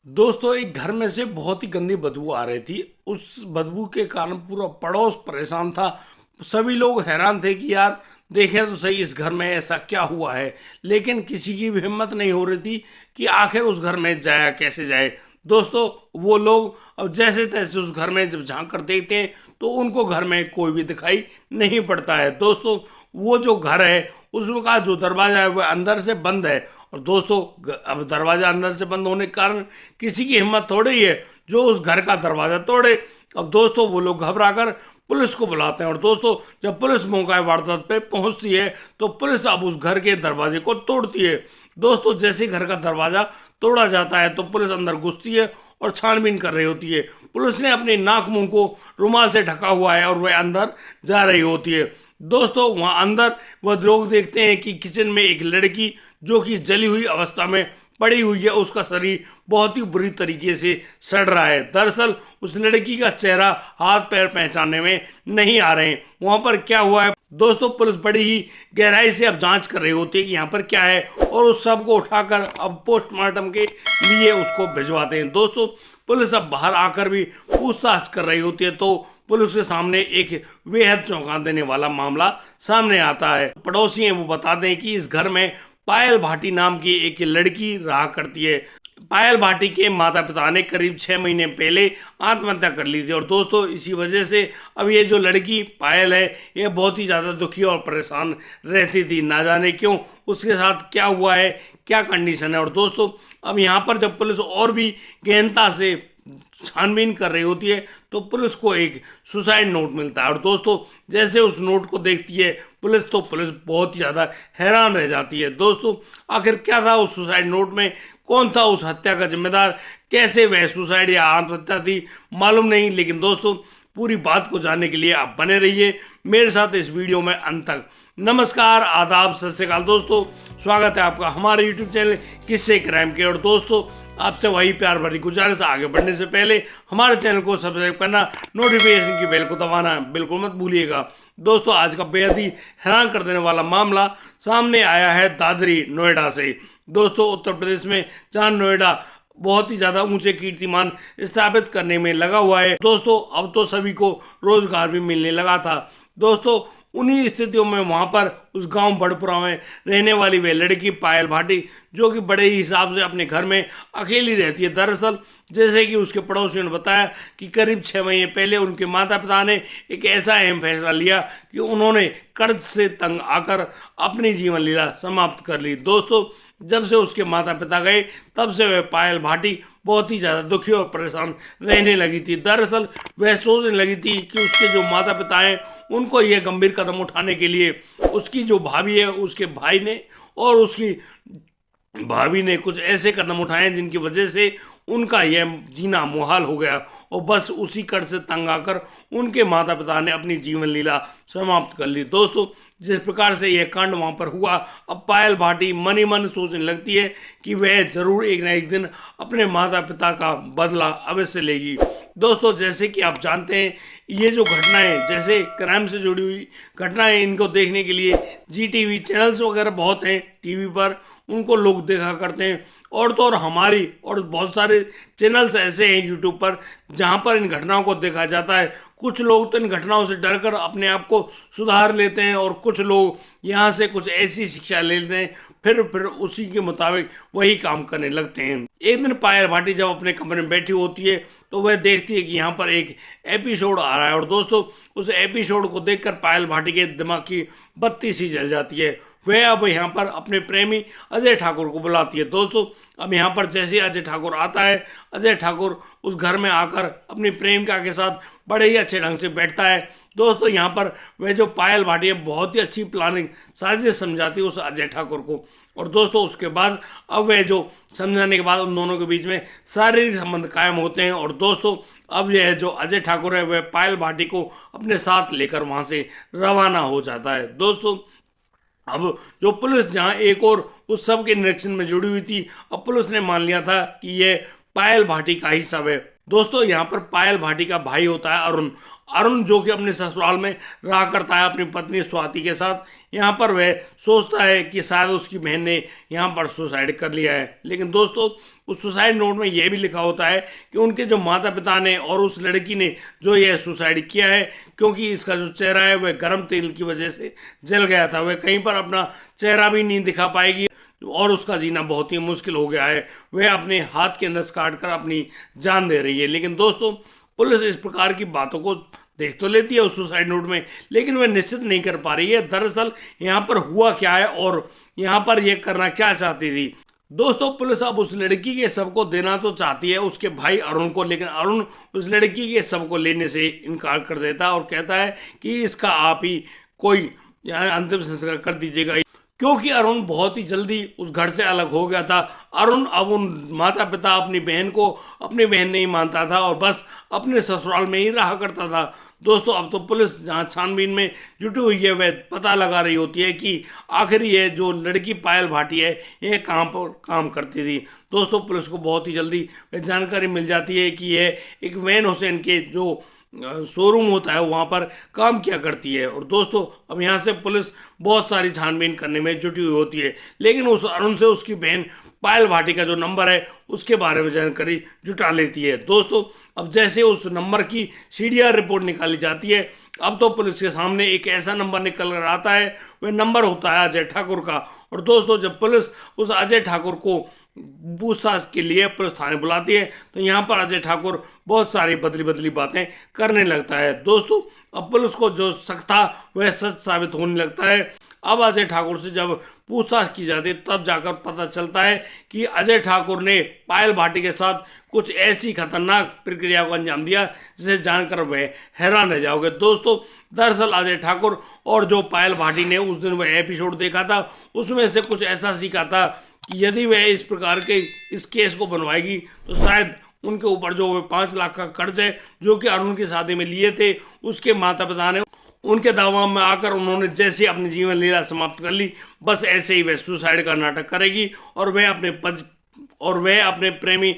दोस्तों, एक घर में से बहुत ही गंदी बदबू आ रही थी। उस बदबू के कारण पूरा पड़ोस परेशान था। सभी लोग हैरान थे कि यार देखें तो सही इस घर में ऐसा क्या हुआ है। लेकिन किसी की भी हिम्मत नहीं हो रही थी कि आखिर उस घर में जाया कैसे जाए। दोस्तों, वो लोग अब जैसे तैसे उस घर में जब झांक कर देखते हैं तो उनको घर में कोई भी दिखाई नहीं पड़ता है। दोस्तों, वो जो घर है उसका जो दरवाजा है वह अंदर से बंद है। और दोस्तों, अब दरवाजा अंदर से बंद होने के कारण किसी की हिम्मत थोड़ी ही है जो उस घर का दरवाजा तोड़े। अब दोस्तों, वो लोग घबरा कर पुलिस को बुलाते हैं। और दोस्तों, जब पुलिस मौका वारदात पे पहुंचती है तो पुलिस अब उस घर के दरवाजे को तोड़ती है। दोस्तों, जैसे ही घर का दरवाजा तोड़ा जाता है तो पुलिस अंदर घुसती है और छानबीन कर रही होती है। पुलिस ने अपने नाक मुंह को रुमाल से ढका हुआ है और वह अंदर जा रही होती है। दोस्तों, वहां अंदर वह लोग देखते हैं कि किचन में एक लड़की जो कि जली हुई अवस्था में पड़ी हुई है, उसका शरीर बहुत ही बुरी तरीके से सड़ रहा है। दरअसल उस लड़की का चेहरा हाथ पैर पहचानने में नहीं आ रहे हैं। वहां पर क्या हुआ है दोस्तों, पुलिस बड़ी ही गहराई से अब जांच कर रही होती है कि यहाँ पर क्या है, और उस सब को उठाकर अब पोस्टमार्टम के लिए उसको भिजवाते हैं। दोस्तों, पुलिस अब बाहर आकर भी पूछताछ कर रही होती है तो पुलिस के सामने एक बेहद चौंका देने वाला मामला सामने आता है। पड़ोसी हैं वो बताते हैं कि इस घर में पायल भाटी नाम की एक लड़की रहा करती है। पायल भाटी के माता पिता ने करीब 6 महीने पहले आत्महत्या कर ली थी। और दोस्तों, इसी वजह से अब ये जो लड़की पायल है ये बहुत ही ज़्यादा दुखी और परेशान रहती थी। ना जाने क्यों उसके साथ क्या हुआ है, क्या कंडीशन है। और दोस्तों, अब यहाँ पर जब पुलिस और भी गहनता से छानबीन कर रही होती है तो पुलिस को एक सुसाइड नोट मिलता है। और दोस्तों, जैसे उस नोट को देखती है पुलिस तो पुलिस बहुत ही ज़्यादा हैरान रह जाती है। दोस्तों, आखिर क्या था उस सुसाइड नोट में, कौन था उस हत्या का जिम्मेदार, कैसे वह सुसाइड या आत्महत्या थी, मालूम नहीं। लेकिन दोस्तों, पूरी बात को जानने के लिए आप बने रहिए मेरे साथ इस वीडियो में अंत तक। नमस्कार, आदाब, सत श्री अकाल दोस्तों, स्वागत है आपका हमारे यूट्यूब चैनल किस्से क्राइम के। और दोस्तों, आपसे वही प्यार भरी गुजारिश, आगे बढ़ने से पहले हमारे चैनल को सब्सक्राइब करना, नोटिफिकेशन की बेल को दबाना बिल्कुल मत भूलिएगा। दोस्तों, आज का बेहद ही हैरान कर देने वाला मामला सामने आया है दादरी नोएडा से। दोस्तों, उत्तर प्रदेश में जहां नोएडा बहुत ही ज़्यादा ऊंचे कीर्तिमान स्थापित करने में लगा हुआ है। दोस्तों, अब तो सभी को रोजगार भी मिलने लगा था। दोस्तों, उन्हीं स्थितियों में वहां पर उस गांव बड़पुरा में रहने वाली वे लड़की पायल भाटी जो कि बड़े ही हिसाब से अपने घर में अकेली रहती है। दरअसल जैसे कि उसके पड़ोसियों ने बताया कि करीब 6 महीने पहले उनके माता पिता ने एक ऐसा अहम फैसला लिया कि उन्होंने कर्ज से तंग आकर अपनी जीवन लीला समाप्त कर ली। दोस्तों, जब से उसके माता पिता गए तब से वह पायल भाटी बहुत ही ज़्यादा दुखी और परेशान रहने लगी थी। दरअसल वह सोचने लगी थी कि उसके जो माता पिता हैं उनको यह गंभीर कदम उठाने के लिए उसकी जो भाभी है उसके भाई ने और उसकी भाभी ने कुछ ऐसे कदम उठाए जिनकी वजह से उनका यह जीना मुहाल हो गया। और बस उसी कर से तंग आकर उनके माता पिता ने अपनी जीवन लीला समाप्त कर ली। दोस्तों, जिस प्रकार से यह कांड वहां पर हुआ, अब पायल भाटी मन ही मन सोचने लगती है कि वह जरूर एक ना एक दिन अपने माता पिता का बदला अवश्य लेगी। दोस्तों, जैसे कि आप जानते हैं, ये जो घटनाएं जैसे क्राइम से जुड़ी हुई घटनाएं, इनको देखने के लिए GTV चैनल्स वगैरह बहुत हैं टीवी पर, उनको लोग देखा करते हैं। और तो और हमारी और बहुत सारे चैनल्स ऐसे हैं यूट्यूब पर जहां पर इन घटनाओं को देखा जाता है। कुछ लोग तो इन घटनाओं से डरकर अपने आप को सुधार लेते हैं और कुछ लोग यहाँ से कुछ ऐसी शिक्षा ले लेते हैं, फिर उसी के मुताबिक वही काम करने लगते हैं। एक दिन पायल भाटी जब अपने कमरे में बैठी होती है तो वह देखती है कि यहाँ पर एक एपिसोड आ रहा है। और दोस्तों, उस एपिसोड को देखकर पायल भाटी के दिमाग की बत्ती सी जल जाती है। वह अब यहाँ पर अपने प्रेमी अजय ठाकुर को बुलाती है। दोस्तों, अब यहाँ पर जैसे अजय ठाकुर आता है, अजय ठाकुर उस घर में आकर अपनी प्रेमिका के साथ बड़े ही अच्छे ढंग से बैठता है। दोस्तों, यहाँ पर वह जो पायल भाटी है बहुत ही अच्छी प्लानिंग साजिश समझाती है उस अजय ठाकुर को। और दोस्तों, उसके बाद अब वह जो समझाने के बाद उन दोनों के बीच में शारीरिक संबंध कायम होते हैं। और दोस्तों, अब यह जो अजय ठाकुर है वह पायल भाटी को अपने साथ लेकर वहाँ से रवाना हो जाता है। दोस्तों, अब जो पुलिस जहां एक और उस सब के निरीक्षण में जुड़ी हुई थी, अब पुलिस ने मान लिया था कि यह पायल भाटी का ही सब है। दोस्तों, यहाँ पर पायल भाटी का भाई होता है अरुण। अरुण जो कि अपने ससुराल में रहा करता है अपनी पत्नी स्वाति के साथ, यहाँ पर वह सोचता है कि शायद उसकी बहन ने यहाँ पर सुसाइड कर लिया है। लेकिन दोस्तों उस सुसाइड नोट में यह भी लिखा होता है कि उनके जो माता पिता ने और उस लड़की ने जो यह सुसाइड किया है, क्योंकि इसका जो चेहरा है वह गर्म तेल की वजह से जल गया था, वह कहीं पर अपना चेहरा भी नहीं दिखा पाएगी और उसका जीना बहुत ही मुश्किल हो गया है। वह अपने हाथ के नस काट कर अपनी जान दे रही है। लेकिन दोस्तों पुलिस इस प्रकार की बातों को देख तो लेती है उस सुसाइड नोट में, लेकिन वह निश्चित नहीं कर पा रही है दरअसल यहाँ पर हुआ क्या है और यहाँ पर यह करना क्या चाहती थी। दोस्तों पुलिस अब उस लड़की के शव को देना तो चाहती है उसके भाई अरुण को, लेकिन अरुण उस लड़की के शव को लेने से इनकार कर देता है और कहता है कि इसका आप ही कोई अंतिम संस्कार कर दीजिएगा, क्योंकि अरुण बहुत ही जल्दी उस घर से अलग हो गया था। अरुण अब उन माता पिता अपनी बहन को अपनी बहन नहीं मानता था और बस अपने ससुराल में ही रहा करता था। दोस्तों अब तो पुलिस जहाँ छानबीन में जुटी हुई है वह पता लगा रही होती है कि आखिर ये जो लड़की पायल भाटी है ये कहाँ पर काम करती थी। दोस्तों पुलिस को बहुत ही जल्दी जानकारी मिल जाती है कि यह एक वैन हुसैन के जो शोरूम होता है वहाँ पर काम किया करती है। और दोस्तों अब यहाँ से पुलिस बहुत सारी छानबीन करने में जुटी हुई होती है, लेकिन उस अरुण से उसकी बहन पायल भाटी का जो नंबर है उसके बारे में जानकारी जुटा लेती है। दोस्तों अब जैसे उस नंबर की सीडीआर रिपोर्ट निकाली जाती है, अब तो पुलिस के सामने एक ऐसा नंबर निकल कर आता है, वह नंबर होता है अजय ठाकुर का। और दोस्तों जब पुलिस उस अजय ठाकुर को पूछताछ के लिए पुलिस थाने बुलाती है तो यहाँ पर अजय ठाकुर बहुत सारी बदली बदली बातें करने लगता है। दोस्तों अब पुलिस को जो शक था वह सच साबित होने लगता है। अब अजय ठाकुर से जब पूछताछ की जाती है तब जाकर पता चलता है कि अजय ठाकुर ने पायल भाटी के साथ कुछ ऐसी खतरनाक प्रक्रिया को अंजाम दिया जिसे जानकर वह हैरान रह जाओगे। दोस्तों दरअसल अजय ठाकुर और जो पायल भाटी ने उस दिन वह एपिसोड देखा था उसमें से कुछ ऐसा सीखा था कि यदि वह इस प्रकार के इस केस को बनवाएगी तो शायद उनके ऊपर जो 5 लाख का कर्ज है जो कि अरुण की शादी में लिए थे, उसके माता पिता ने उनके दबाव में आकर उन्होंने जैसे अपनी जीवन लीला समाप्त कर ली, बस ऐसे ही वह सुसाइड का नाटक करेगी और वह अपने प्रेमी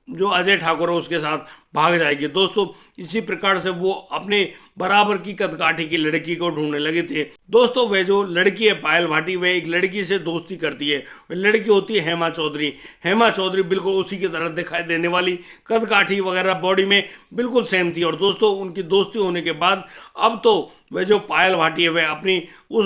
जो अजय ठाकुर है उसके साथ भाग जाएगी। दोस्तों इसी प्रकार से वो अपने बराबर की कदकाठी की लड़की को ढूंढने लगे थे। दोस्तों वह जो लड़की है पायल भाटी वह एक लड़की से दोस्ती करती है। वह लड़की होती है हेमा चौधरी। हेमा चौधरी बिल्कुल उसी की तरह दिखाई देने वाली, कदकाठी वगैरह बॉडी में बिल्कुल सेम थी। और दोस्तों उनकी दोस्ती होने के बाद अब तो वह जो पायल भाटी है वह अपनी उस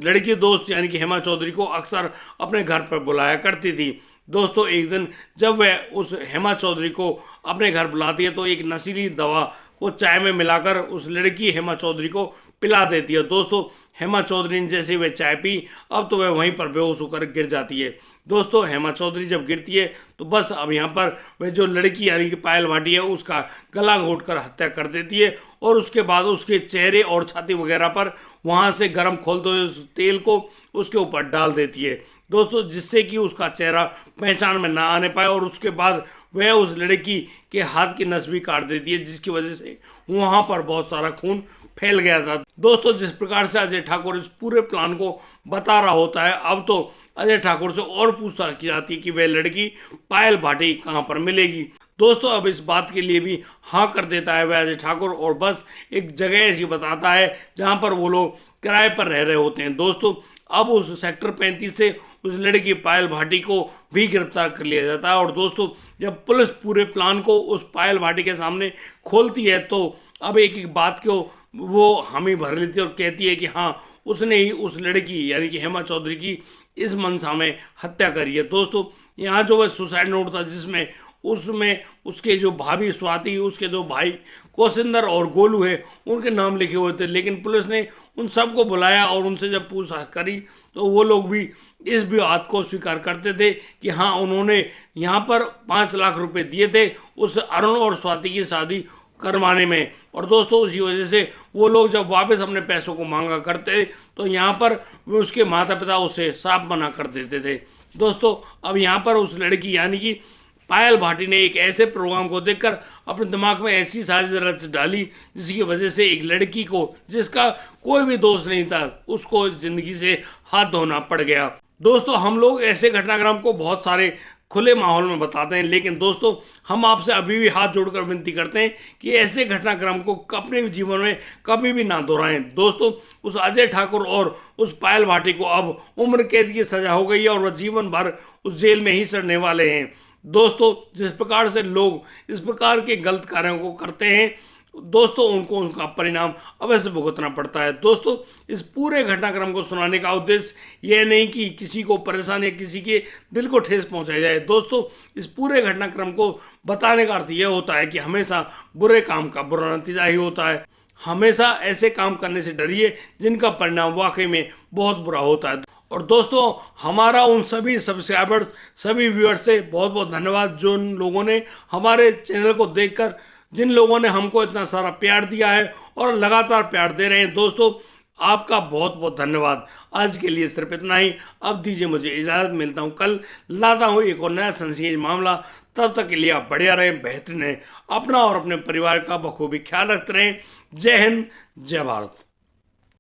लड़की दोस्त यानी कि हेमा चौधरी को अक्सर अपने घर पर बुलाया करती थी। दोस्तों एक दिन जब वह उस हेमा चौधरी को अपने घर बुलाती है तो एक नशीली दवा को चाय में मिलाकर उस लड़की हेमा चौधरी को पिला देती है। दोस्तों हेमा चौधरी ने जैसे वह चाय पी अब तो वह वहीं पर बेहोश होकर गिर जाती है। दोस्तों हेमा चौधरी जब गिरती है तो बस अब यहाँ पर वह जो लड़की यानी कि पायल भाटी है उसका गला घोंटकर हत्या कर देती है और उसके बाद उसके चेहरे और छाती वगैरह पर वहाँ से गर्म खोलते हुए उस तेल को उसके ऊपर डाल देती है। दोस्तों जिससे कि उसका चेहरा पहचान में ना आने पाए और उसके बाद वह उस लड़की के हाथ की नस भी काट देती है, जिसकी वजह से वहाँ पर बहुत सारा खून फैल गया था। दोस्तों जिस प्रकार से अजय ठाकुर इस पूरे प्लान को बता रहा होता है अब तो अजय ठाकुर से और पूछताछ की जाती है कि वह लड़की पायल भाटी कहाँ पर मिलेगी। दोस्तों अब इस बात के लिए भी हाँ कर देता है वह अजय ठाकुर और बस एक जगह ऐसी बताता है जहाँ पर वो लोग किराए पर रह रहे होते हैं। दोस्तों अब उस सेक्टर 35 से उस लड़की पायल भाटी को भी गिरफ्तार कर लिया जाता है। और दोस्तों जब पुलिस पूरे प्लान को उस पायल भाटी के सामने खोलती है तो अब एक एक बात को वो हामी भर लेती है और कहती है कि हाँ उसने ही उस लड़की यानी कि हेमा चौधरी की इस मनसा में हत्या करी है। दोस्तों यहाँ जो वह सुसाइड नोट था जिसमें उसमें उसके जो भाभी स्वाति, उसके दो भाई कौशिंदर और गोलू है, उनके नाम लिखे हुए थे, लेकिन पुलिस ने उन सबको बुलाया और उनसे जब पूछताछ करी तो वो लोग भी इस बात को स्वीकार करते थे कि हाँ उन्होंने यहाँ पर 5 लाख रुपए दिए थे उस अरुण और स्वाति की शादी करवाने में। और दोस्तों उसी वजह से वो लोग जब वापस अपने पैसों को मांगा करते तो यहाँ पर उसके माता पिता उसे साफ मना कर देते थे। दोस्तों अब यहाँ पर उस लड़की यानी कि पायल भाटी ने एक ऐसे प्रोग्राम को देखकर अपने दिमाग में ऐसी साजिश रच डाली जिसकी वजह से एक लड़की को जिसका कोई भी दोष नहीं था उसको जिंदगी से हाथ धोना पड़ गया। दोस्तों हम लोग ऐसे घटनाक्रम को बहुत सारे खुले माहौल में बताते हैं। लेकिन दोस्तों, हम आपसे अभी भी हाथ जोड़कर विनती करते हैं कि ऐसे घटनाक्रम को अपने जीवन में कभी भी ना दोहराएं। दोस्तों, उस अजय ठाकुर और उस पायल भाटी को अब उम्र कैद की सजा हो गई है और वह जीवन भर उस जेल में ही सड़ने वाले हैं। दोस्तों, जिस प्रकार से लोग इस प्रकार के गलत कार्यों को करते हैं, दोस्तों उनको उनका परिणाम अवश्य भुगतना पड़ता है। दोस्तों, इस पूरे घटनाक्रम को सुनाने का उद्देश्य यह नहीं कि किसी को परेशानी या किसी के दिल को ठेस पहुंचाई जाए। दोस्तों, इस पूरे घटनाक्रम को बताने का अर्थ यह होता है कि हमेशा बुरे काम का बुरा नतीजा ही होता है। हमेशा ऐसे काम करने से डरिए जिनका परिणाम वाकई में बहुत बुरा होता है। और दोस्तों, हमारा उन सभी सब्सक्राइबर्स, सभी व्यूअर्स से बहुत बहुत धन्यवाद जो उन लोगों ने हमारे चैनल को देखकर, जिन लोगों ने हमको इतना सारा प्यार दिया है और लगातार प्यार दे रहे हैं। दोस्तों, आपका बहुत बहुत धन्यवाद। आज के लिए सिर्फ इतना ही। अब दीजिए मुझे इजाज़त, मिलता हूँ कल, लाता हूँ एक और नया संजीव मामला। तब तक के लिए आप बढ़िया रहें, बेहतरीन रहें, अपना और अपने परिवार का बखूबी ख्याल रखते रहें। जय हिंद, जय भारत।